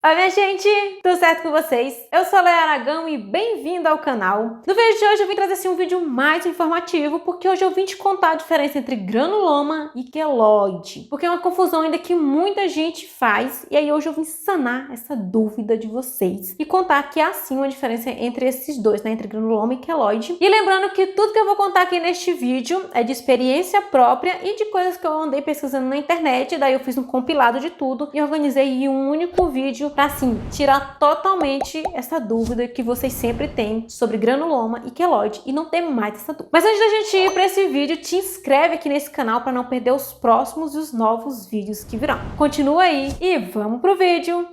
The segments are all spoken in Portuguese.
Oi, minha gente! Tudo certo com vocês? Eu sou a Leia Aragão e bem-vindo ao canal. No vídeo de hoje eu vim trazer um vídeo mais informativo, porque hoje eu vim te contar a diferença entre granuloma e queloide, porque é uma confusão ainda que muita gente faz, e aí hoje eu vim sanar essa dúvida de vocês e contar que há sim uma diferença entre esses dois, né? Entre granuloma e queloide. E lembrando que tudo que eu vou contar aqui neste vídeo é de experiência própria e de coisas que eu andei pesquisando na internet, daí eu fiz um compilado de tudo e organizei em um único vídeo para assim tirar totalmente essa dúvida que vocês sempre têm sobre granuloma e queloide e não ter mais essa dúvida. Mas antes da gente ir para esse vídeo, te inscreve aqui nesse canal para não perder os próximos e os novos vídeos que virão. Continua aí e vamos pro vídeo!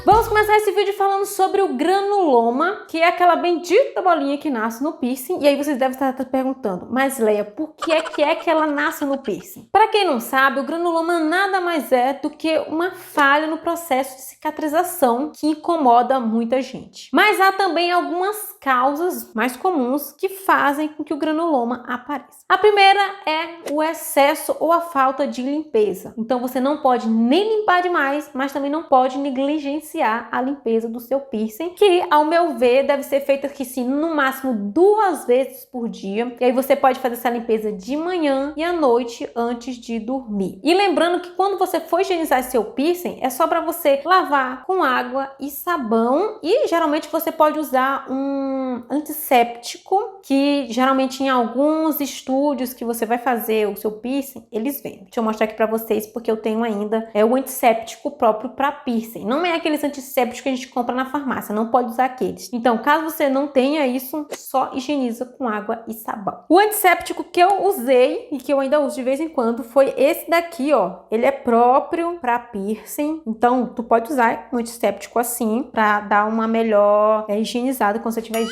Vamos começar esse vídeo falando sobre o granuloma, que é aquela bendita bolinha que nasce no piercing. E aí vocês devem estar perguntando, mas Leia, por que é que ela nasce no piercing? Para quem não sabe, o granuloma nada mais é do que uma falha no processo de cicatrização que incomoda muita gente. Mas há também algumas causas mais comuns que fazem com que o granuloma apareça. A primeira é o excesso ou a falta de limpeza. Então você não pode nem limpar demais, mas também não pode negligenciar a limpeza do seu piercing, que ao meu ver deve ser feita aqui sim no máximo 2 vezes por dia. E aí você pode fazer essa limpeza de manhã e à noite antes de dormir. E lembrando que quando você for higienizar seu piercing, é só para você lavar com água e sabão, e geralmente você pode usar um antisséptico, que geralmente em alguns estúdios que você vai fazer o seu piercing, eles vendem. Deixa eu mostrar aqui para vocês, porque eu tenho ainda o antisséptico próprio para piercing. Não é aqueles antissépticos que a gente compra na farmácia, não pode usar aqueles. Então, caso você não tenha isso, só higieniza com água e sabão. O antisséptico que eu usei e que eu ainda uso de vez em quando foi esse daqui, ó. Ele é próprio para piercing, então tu pode usar um antisséptico assim para dar uma melhor higienizada quando você estiver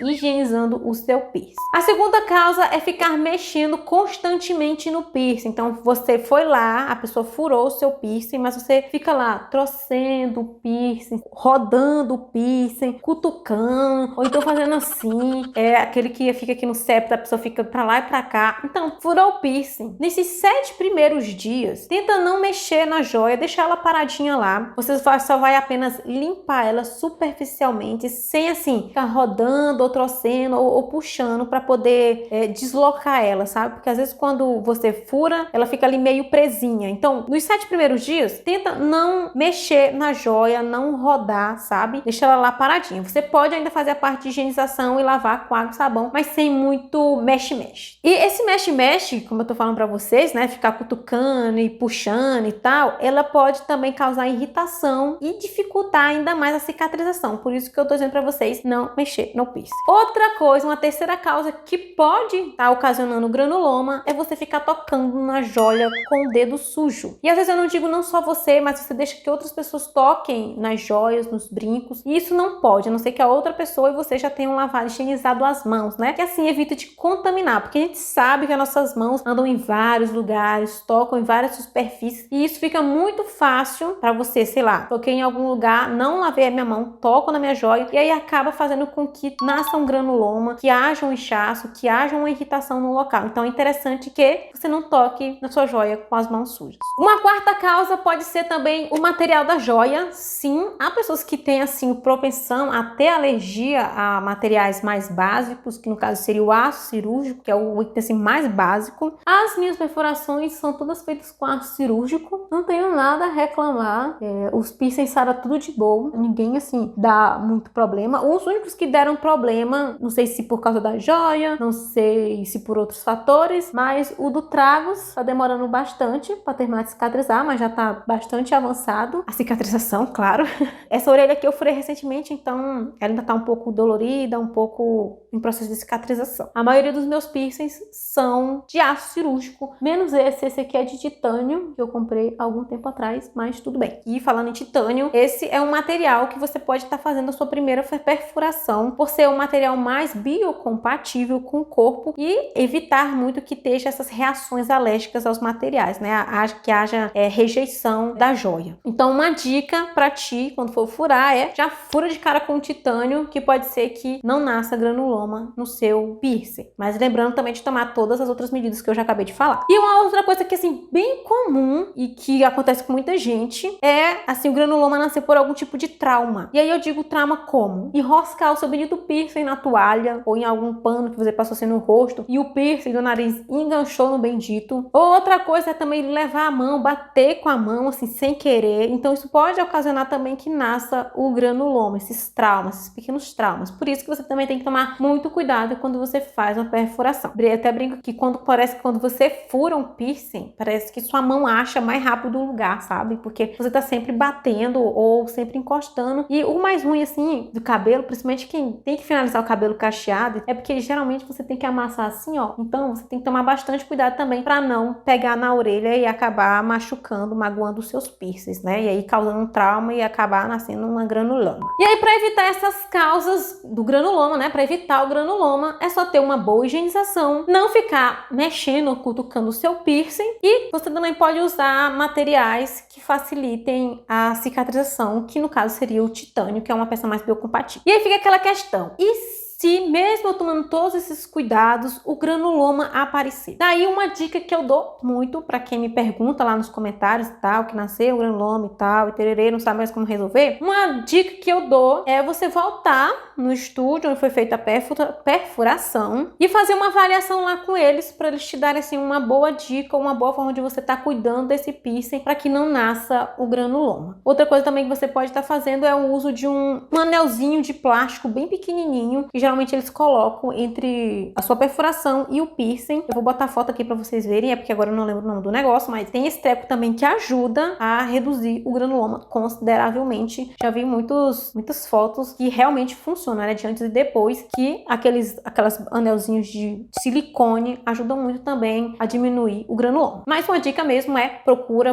higienizando o seu piercing. A segunda causa é ficar mexendo constantemente no piercing. Então, você foi lá, a pessoa furou o seu piercing, mas você fica lá torcendo o piercing, rodando o piercing, cutucando, ou então fazendo assim, aquele que fica aqui no septo, a pessoa fica pra lá e pra cá. Então, furou o piercing. Nesses 7 primeiros dias, tenta não mexer na joia, deixar ela paradinha lá. Você só vai apenas limpar ela superficialmente, sem assim, ficar rodando, ou torcendo, ou puxando pra poder deslocar ela, sabe? Porque às vezes quando você fura, ela fica ali meio presinha. Então, nos 7 primeiros dias, tenta não mexer na joia, não rodar, sabe? Deixa ela lá paradinha. Você pode ainda fazer a parte de higienização e lavar com água e sabão, mas sem muito mexe-mexe. E esse mexe-mexe, como eu tô falando pra vocês, né? Ficar cutucando e puxando e tal, ela pode também causar irritação e dificultar ainda mais a cicatrização. Por isso que eu tô dizendo pra vocês não mexer no piercing. Outra coisa, uma terceira causa que pode estar ocasionando granuloma é você ficar tocando na joia com o dedo sujo. E às vezes eu não digo não só você, mas você deixa que outras pessoas toquem nas joias, nos brincos. E isso não pode, a não ser que a outra pessoa e você já tenham lavado e higienizado as mãos, né? Que assim evita de contaminar, porque a gente sabe que as nossas mãos andam em vários lugares, tocam em várias superfícies, e isso fica muito fácil para você, sei lá, toquei em algum lugar, não lavei a minha mão, toco na minha joia, e aí acaba fazendo com que nasça um granuloma, que haja um inchaço, que haja uma irritação no local. Então é interessante que você não toque na sua joia com as mãos sujas. Uma quarta causa pode ser também o material da joia. Sim, há pessoas que têm assim propensão a ter alergia a materiais mais básicos, que no caso seria o aço cirúrgico, que é o item assim, mais básico. As minhas perfurações são todas feitas com aço cirúrgico, não tenho nada a reclamar. Os piercings saram tudo de boa, ninguém assim dá muito problema. Os únicos que deram problema, não sei se por causa da joia, não sei se por outros fatores, mas o do Tragos tá demorando bastante para terminar de cicatrizar, mas já tá bastante avançado a cicatrização, claro. Essa orelha aqui eu furei recentemente, então ela ainda tá um pouco dolorida, um pouco em processo de cicatrização. A maioria dos meus piercings são de aço cirúrgico, menos esse aqui é de titânio, que eu comprei há algum tempo atrás, mas tudo bem. E falando em titânio, esse é um material que você pode estar fazendo a sua primeira perfuração, por ser um material mais biocompatível com o corpo e evitar muito que esteja essas reações alérgicas aos materiais, né? Que haja rejeição da joia. Então, uma dica para ti, quando for furar, já fura de cara com titânio, que pode ser que não nasça granuloma no seu piercing. Mas lembrando também de tomar todas as outras medidas que eu já acabei de falar. E uma outra coisa que, assim, bem comum e que acontece com muita gente é, assim, o granuloma nascer por algum tipo de trauma. E aí eu digo trauma como? Enroscar o seu bendito piercing na toalha ou em algum pano que você passou assim no rosto e o piercing do nariz enganchou no bendito. Outra coisa é também levar a mão, bater com a mão, assim, sem querer. Então isso pode ocasionar também que nasça o granuloma, esses traumas, esses pequenos traumas. Por isso que você também tem que tomar muito cuidado quando você faz uma perfuração. Eu até brinco que parece que quando você fura um piercing, parece que sua mão acha mais rápido o lugar, sabe? Porque você tá sempre batendo ou sempre encostando. E o mais ruim, assim, do cabelo, principalmente quem tem que finalizar o cabelo cacheado, é porque geralmente você tem que amassar assim, ó. Então você tem que tomar bastante cuidado também para não pegar na orelha e acabar machucando, magoando os seus piercings, né? E aí causando um trauma e acabar nascendo uma granuloma. E aí, para evitar essas causas do granuloma, né? Para evitar o granuloma, é só ter uma boa higienização, não ficar mexendo ou cutucando o seu piercing, e você também pode usar materiais que facilitem a cicatrização, que no caso seria o titânio, que é uma peça mais biocompatível. E aí fica aquela questão: e se mesmo tomando todos esses cuidados, o granuloma aparecer? Daí uma dica que eu dou muito para quem me pergunta lá nos comentários e tal, que nasceu o granuloma e tal, e tererê, não sabe mais como resolver. Uma dica que eu dou é você voltar no estúdio onde foi feita a perfuração e fazer uma avaliação lá com eles, para eles te darem assim uma boa dica, uma boa forma de você estar cuidando desse piercing para que não nasça o granuloma. Outra coisa também que você pode estar fazendo é o uso de um anelzinho de plástico bem pequenininho, que geralmente eles colocam entre a sua perfuração e o piercing. Eu vou botar a foto aqui para vocês verem, é porque agora eu não lembro o nome do negócio, mas tem esse treco também que ajuda a reduzir o granuloma consideravelmente. Já vi muitas fotos que realmente funcionam, né, de antes e depois, que aquelas anelzinhos de silicone ajudam muito também a diminuir o granuloma. Mas uma dica mesmo é: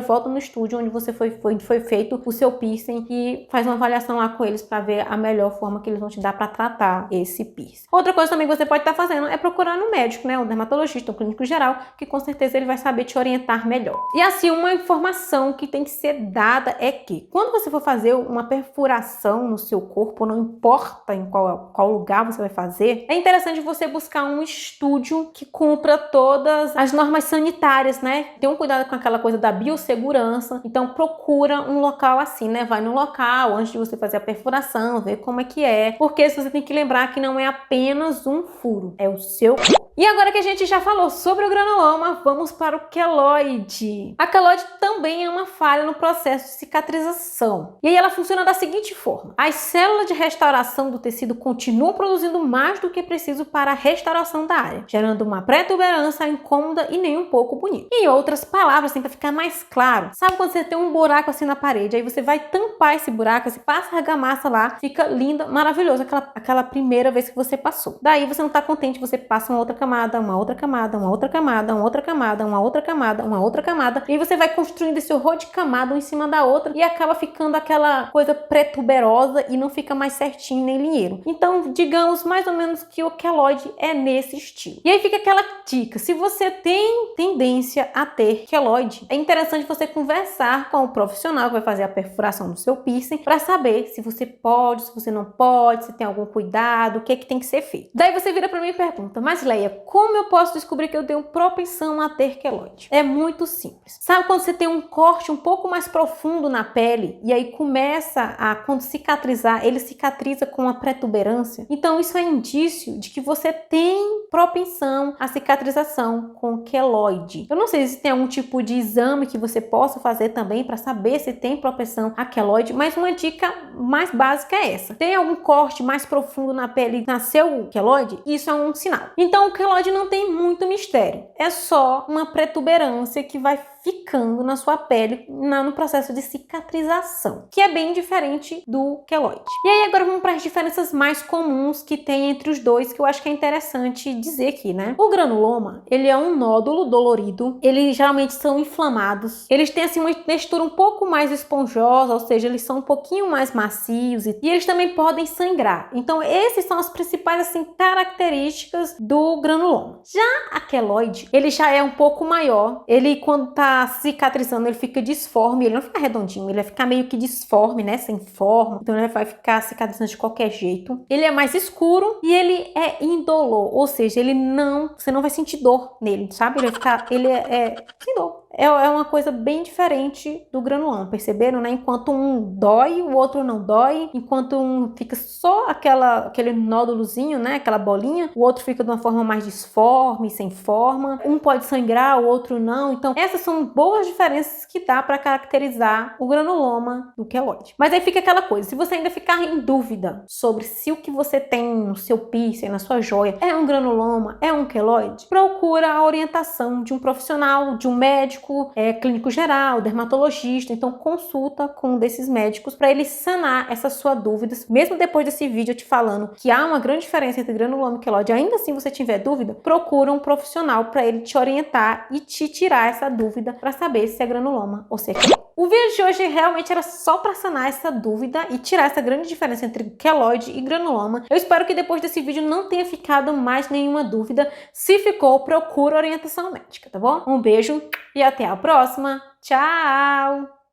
volta no estúdio onde foi feito o seu piercing e faz uma avaliação lá com eles para ver a melhor forma que eles vão te dar para tratar esse piercing. Outra coisa também que você pode estar fazendo é procurar no médico, né, o dermatologista, o clínico geral, que com certeza ele vai saber te orientar melhor. E assim, uma informação que tem que ser dada é que quando você for fazer uma perfuração no seu corpo, não importa em qual lugar você vai fazer, é interessante você buscar um estúdio que cumpra todas as normas sanitárias, né? Tenha um cuidado com aquela coisa da biossegurança. Então procura um local assim, né? Vai no local antes de você fazer a perfuração, ver como é que é. Porque você tem que lembrar que não é apenas um furo, é o seu corpo. E agora que a gente já falou sobre o granuloma, vamos para o queloide. A queloide também é uma falha no processo de cicatrização. E aí ela funciona da seguinte forma: as células de restauração do tecido continuam produzindo mais do que preciso para a restauração da área, gerando uma protuberância incômoda e nem um pouco bonita. Em outras palavras, assim, para ficar mais claro, sabe quando você tem um buraco assim na parede, aí você vai tampar esse buraco, você passa a argamassa lá, fica linda, maravilhoso aquela primeira vez que você passou. Daí você não tá contente, você passa uma outra camada, uma outra camada, uma outra camada, uma outra camada, uma outra camada, uma outra camada, e aí você vai construindo esse horror de camada uma em cima da outra e acaba ficando aquela coisa protuberosa e não fica mais certinho nem linheiro. Então, digamos mais ou menos que o queloide é nesse estilo. E aí fica aquela dica: se você tem tendência a ter queloide, é interessante você conversar com o profissional que vai fazer a perfuração do seu piercing para saber se você pode, se você não pode, se tem algum cuidado, o que é que tem que ser feito. Daí você vira para mim e pergunta: mas Leia, como eu posso descobrir que eu tenho propensão a ter queloide? É muito simples. Sabe quando você tem um corte um pouco mais profundo na pele e aí quando cicatrizar, ele cicatriza com uma protuberância? Então isso é indício de que você tem propensão à cicatrização com queloide. Eu não sei se tem algum tipo de exame que você possa fazer também para saber se tem propensão a queloide, mas uma dica mais básica é essa: tem algum corte mais profundo na pele e nasceu o queloide? Isso é um sinal. Então o queloide não tem muito mistério, é só uma protuberância que vai ficando na sua pele no processo de cicatrização, que é bem diferente do queloide. E aí agora vamos para as diferenças mais comuns que tem entre os dois, que eu acho que é interessante dizer aqui, né? O granuloma, ele é um nódulo dolorido, eles geralmente são inflamados, eles têm assim uma textura um pouco mais esponjosa, ou seja, eles são um pouquinho mais macios e eles também podem sangrar. Então esses são as principais assim características do granuloma. Já a queloide, ele já é um pouco maior, ele quando tá tá cicatrizando, ele fica disforme, ele não fica redondinho, ele vai ficar meio que disforme, né, sem forma, então ele vai ficar cicatrizando de qualquer jeito. Ele é mais escuro e ele é indolor, ou seja, você não vai sentir dor nele, sabe? Ele é sem dor. É uma coisa bem diferente do granuloma, perceberam, né? Enquanto um dói, o outro não dói. Enquanto um fica só aquele nódulozinho, né? Aquela bolinha. O outro fica de uma forma mais disforme, sem forma. Um pode sangrar, o outro não. Então, essas são boas diferenças que dá para caracterizar o granuloma do queloide. Mas aí fica aquela coisa, se você ainda ficar em dúvida sobre se o que você tem no seu piercing, na sua joia, é um granuloma, é um queloide, procura a orientação de um profissional, de um médico, clínico geral, dermatologista. Então consulta com um desses médicos para ele sanar essas suas dúvidas. Mesmo depois desse vídeo eu te falando que há uma grande diferença entre granuloma e queloide, ainda assim você tiver dúvida, procura um profissional para ele te orientar e te tirar essa dúvida para saber se é granuloma ou se é queloide. O vídeo de hoje realmente era só para sanar essa dúvida e tirar essa grande diferença entre queloide e granuloma. Eu espero que depois desse vídeo não tenha ficado mais nenhuma dúvida. Se ficou, procura orientação médica, tá bom? Um beijo e até a próxima. Tchau!